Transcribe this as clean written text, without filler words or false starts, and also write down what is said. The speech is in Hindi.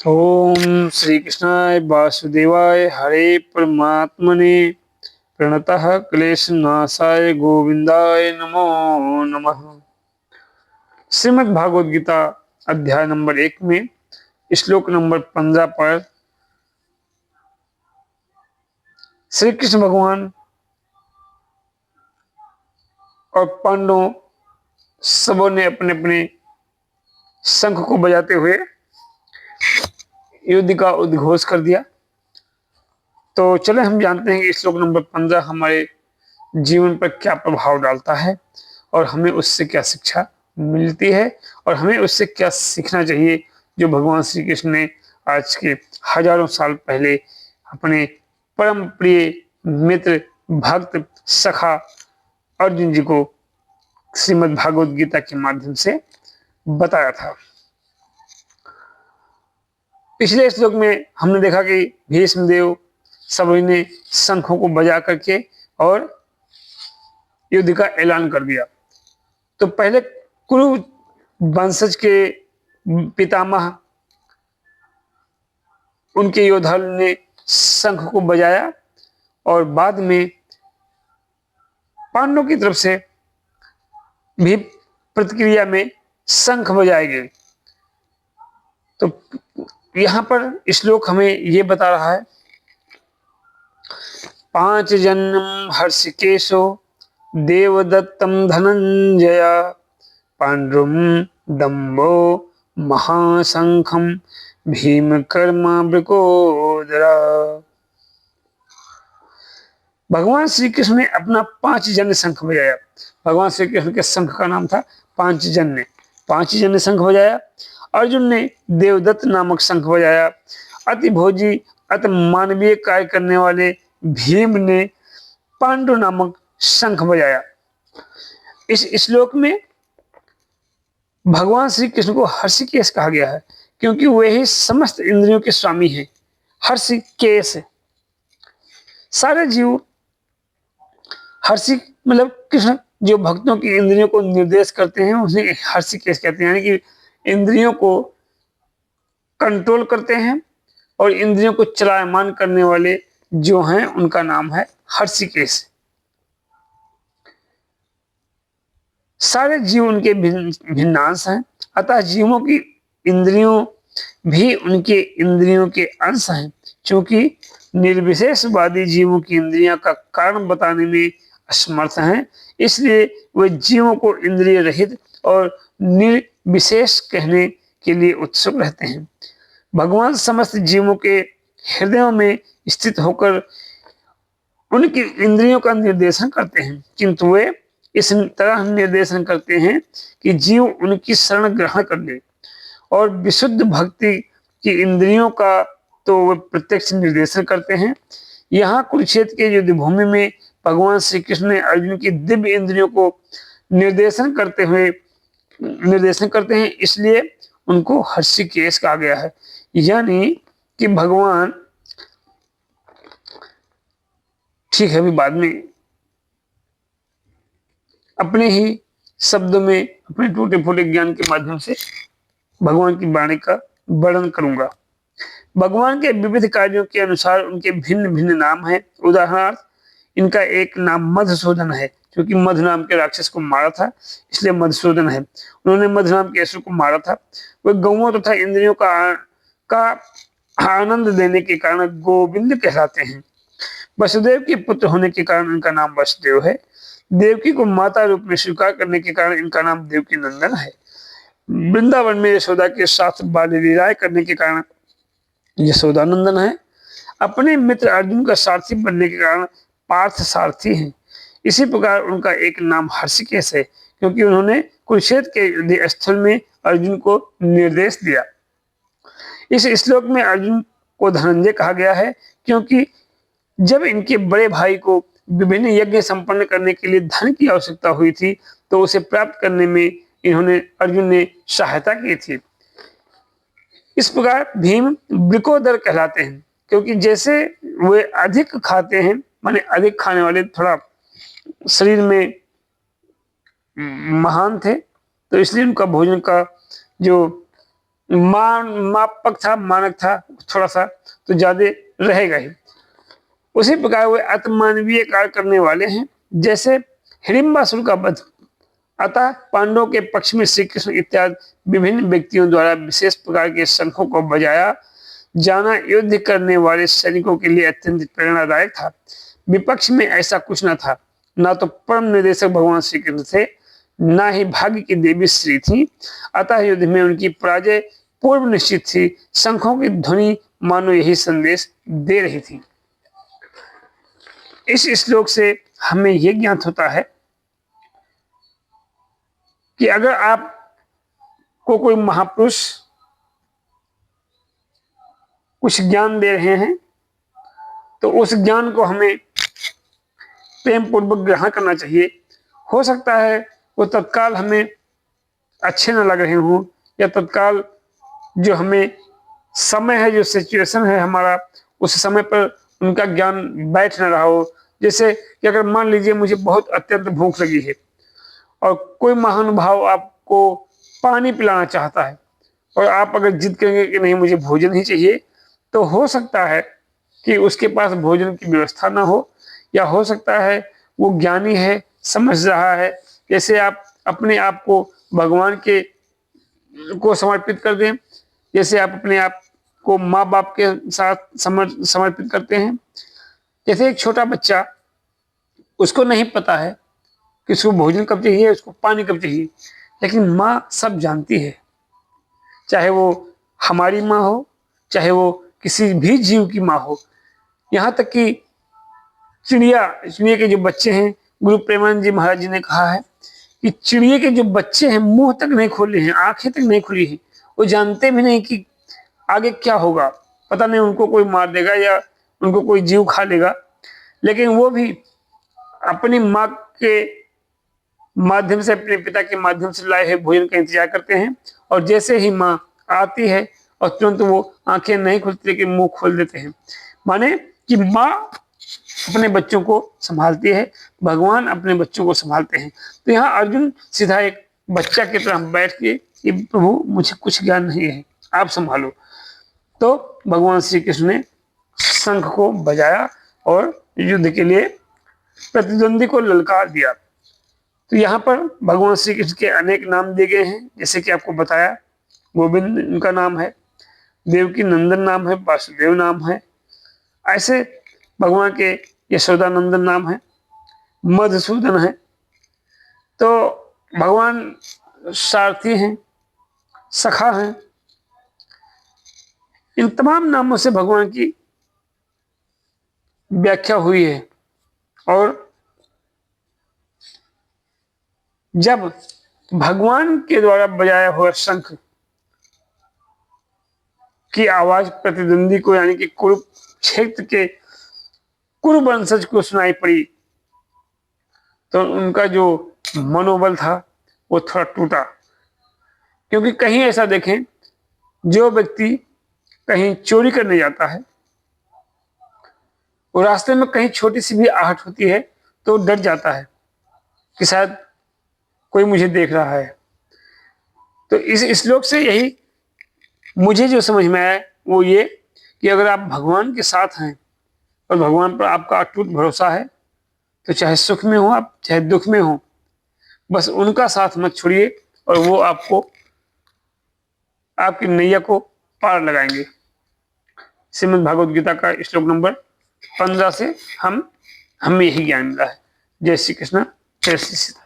ओम श्री कृष्णाय वासुदेवाय हरे परमात्मने प्रणतः क्लेशनाशाय गोविंदाय नमो नमः। श्रीमद् भागवत गीता अध्याय नंबर 1 में श्लोक नंबर 15 पर श्री कृष्ण भगवान और पांडवों सबों ने अपने अपने शंख को बजाते हुए युद्ध का उद्घोष कर दिया। तो चले हम जानते हैं कि श्लोक नंबर 15 हमारे जीवन पर क्या प्रभाव डालता है और हमें उससे क्या शिक्षा मिलती है और हमें उससे क्या सीखना चाहिए, जो भगवान श्री कृष्ण ने आज के हजारों साल पहले अपने परम प्रिय मित्र भक्त सखा अर्जुन जी को श्रीमद् भागवत गीता के माध्यम से बताया था। पिछले श्लोक में हमने देखा कि भीष्म देव सभी ने शंखों को बजा करके और युद्ध का ऐलान कर दिया। तो पहले कुरु वंशज के पितामह उनके योद्धा ने शंख को बजाया और बाद में पांडवों की तरफ से भी प्रतिक्रिया में शंख बजाए गए। तो यहां पर श्लोक हमें यह बता रहा है, 5 जन्म हर्षिकेशो देवदत्तम धनंजय पांडुम दम्भो महाशंखम भीम कर्मा वृकोदरा। भगवान श्री कृष्ण ने अपना 5 जन्य शंख बजाया। भगवान श्री कृष्ण के शंख का नाम था 5 जन्य। 5 जन्य शंख बजाया। अर्जुन ने देवदत्त नामक शंख बजाया। अति भोजी अति मानवीय कार्य करने वाले भीम ने पांडु नामक शंख बजाया। इस श्लोक में भगवान श्री कृष्ण को हर्षिकेश कहा गया है क्योंकि वे ही समस्त इंद्रियों के स्वामी हैं। हर्षिकेश, सारे जीव हर्षि मतलब कृष्ण जो भक्तों की इंद्रियों को निर्देश करते हैं उन्हें हर्षिकेश कहते हैं, यानी कि इंद्रियों को कंट्रोल करते हैं और इंद्रियों को चलायमान करने वाले जो हैं उनका नाम है हर्षिकेश। सारे जीव उनके भिन्नांश हैं, अतः जीवों की इंद्रियों भी उनके इंद्रियों के अंश हैं। क्योंकि निर्विशेषवादी जीवों की इंद्रियां का कारण बताने में असमर्थ हैं, इसलिए वे जीवों को इंद्रिय रहित और निर्विशेष कहने के लिए उत्सुक रहते हैं। भगवान समस्त जीवों के हृदयों में स्थित होकर उनकी इंद्रियों का निर्देशन करते हैं, किंतु वे इस तरह निर्देशन करते हैं कि जीव उनकी शरण ग्रहण कर ले। और विशुद्ध भक्ति की इंद्रियों का तो वे प्रत्यक्ष निर्देशन करते हैं। यहाँ कुरुक्षेत्र के युद्ध भूमि में भगवान श्री कृष्ण ने अर्जुन की दिव्य इंद्रियों को निर्देशन करते हैं, इसलिए उनको हर्षिकेश कहा गया है। यानी कि भगवान, ठीक है, अभी बाद में अपने ही शब्दों में अपने टूटे फूटे ज्ञान के माध्यम से भगवान की वाणी का वर्णन करूंगा। भगवान के विविध कार्यों के अनुसार उनके भिन्न भिन्न नाम हैं। उदाहरणार्थ इनका एक नाम मधुसूदन है, क्योंकि मधु नाम के राक्षस को मारा था इसलिए मधुसूदन है। उन्होंने मधु नाम के असुर को मारा था। वे गौओं तथा इंद्रियों का आनंद देने के कारण गोविंद कहलाते हैं। वसुदेव के पुत्र होने के कारण इनका नाम वसुदेव है। देवकी को माता रूप में स्वीकार करने के कारण इनका नाम देवकी नंदन है। वृंदावन में यशोदा के साथ बाल लीलाएं करने के कारण यशोदानंदन है। अपने मित्र अर्जुन का सारथी बनने के कारण पार्थ सारथी हैं। इसी प्रकार उनका एक नाम हर्षिकेश है, क्योंकि उन्होंने कुरुक्षेत्र के युद्ध स्थल में अर्जुन को निर्देश दिया। इस श्लोक में अर्जुन को धनंजय कहा गया है, क्योंकि जब इनके बड़े भाई को विभिन्न यज्ञ संपन्न करने के लिए धन की आवश्यकता हुई थी, तो उसे प्राप्त करने में अर्जुन ने सहायता की थी। इस प्रकार भीम वृकोदर कहलाते हैं, क्योंकि जैसे वे अधिक खाते हैं, माने अधिक खाने वाले, थोड़ा शरीर में महान थे, तो इसलिए उनका भोजन का जो मापक था, मानक था थोड़ा सा, तो ज्यादा रहेगा ही। उसी प्रकार वे अतमानवीय कार्य करने वाले हैं, जैसे हिडिंबासुर का वध। अतः पांडवों के पक्ष में श्री कृष्ण इत्यादि विभिन्न व्यक्तियों द्वारा विशेष प्रकार के शंखों को बजाया जाना युद्ध करने वाले सैनिकों के लिए अत्यंत प्रेरणादायक था। विपक्ष में ऐसा कुछ न था, ना तो परम निर्देशक भगवान श्री कृष्ण थे, ना ही भाग्य की देवी श्री थी। अतः युद्ध में उनकी पराजय पूर्व निश्चित थी। शंखों की ध्वनि मानो यही संदेश दे रही थी। इस श्लोक से हमें यह ज्ञात होता है कि अगर आपको कोई महापुरुष कुछ ज्ञान दे रहे हैं तो उस ज्ञान को हमें प्रेम पूर्वक ग्रहण करना चाहिए। हो सकता है वो तत्काल हमें अच्छे न लग रहे हों, या तत्काल जो हमें समय है, जो सिचुएशन है हमारा, उस समय पर उनका ज्ञान बैठ न रहा हो। जैसे कि अगर मान लीजिए मुझे बहुत अत्यंत भूख लगी है और कोई महानुभाव आपको पानी पिलाना चाहता है, और आप अगर जिद करेंगे कि नहीं मुझे भोजन ही चाहिए, तो हो सकता है कि उसके पास भोजन की व्यवस्था ना हो, या हो सकता है वो ज्ञानी है, समझ रहा है। जैसे आप अपने आप को भगवान के को समर्पित कर दें, जैसे आप अपने आप को माँ बाप के साथ समर्पित करते हैं। जैसे एक छोटा बच्चा, उसको नहीं पता है कि उसको भोजन कब चाहिए, उसको पानी कब चाहिए, लेकिन माँ सब जानती है। चाहे वो हमारी माँ हो, चाहे वो किसी भी जीव की माँ हो। यहाँ तक कि चिड़िया के जो बच्चे हैं, गुरु प्रेमानंद जी महाराज जी ने कहा है कि चिड़िया के जो बच्चे हैं मुंह तक नहीं खोले हैं, आंखें तक नहीं खुली हैं, वो जानते भी नहीं कि आगे क्या होगा। पता नहीं उनको कोई मार देगा या उनको कोई जीव खा लेगा, लेकिन वो भी अपनी माँ के माध्यम से, अपने पिता के माध्यम से लाए हुए भोजन का इंतजार करते हैं। और जैसे ही माँ आती है और तुरंत वो आंखें नहीं खुलती लेकिन मुंह खोल देते हैं। माने कि माँ अपने बच्चों को संभालती है, भगवान अपने बच्चों को संभालते हैं। तो यहाँ अर्जुन सीधा एक बच्चा की तरह बैठ के कि प्रभु मुझे कुछ ज्ञान नहीं है, आप संभालो। तो भगवान श्री कृष्ण ने शंख को बजाया और युद्ध के लिए प्रतिद्वंदी को ललकार दिया। तो यहाँ पर भगवान श्री कृष्ण के अनेक नाम दिए गए हैं, जैसे कि आपको बताया, गोविंद उनका नाम है, देवकी नंदन नाम है, वासुदेव नाम है, ऐसे भगवान के यशोदानंदन नाम है, मधुसूदन है। तो भगवान सारथी हैं, सखा हैं। इन तमाम नामों से भगवान की व्याख्या हुई है। और जब भगवान के द्वारा बजाया हुआ शंख की आवाज प्रतिद्वंदी को, यानी कि कुरुक्षेत्र के कुरु वंशज को सुनाई पड़ी, तो उनका जो मनोबल था वो थोड़ा टूटा। क्योंकि कहीं ऐसा देखें, जो व्यक्ति कहीं चोरी करने जाता है, वो रास्ते में कहीं छोटी सी भी आहट होती है तो डर जाता है कि शायद कोई मुझे देख रहा है। तो इस श्लोक से यही मुझे जो समझ में आया वो ये कि अगर आप भगवान के साथ हैं और भगवान पर आपका अटूट भरोसा है, तो चाहे सुख में हो आप, चाहे दुख में हो, बस उनका साथ मत छोड़िए और वो आपको, आपकी नैया को पार लगाएंगे। श्रीमद् भागवत गीता का श्लोक नंबर 15 से हमें यही ज्ञान मिला है। जय श्री कृष्ण, जय श्री सीता।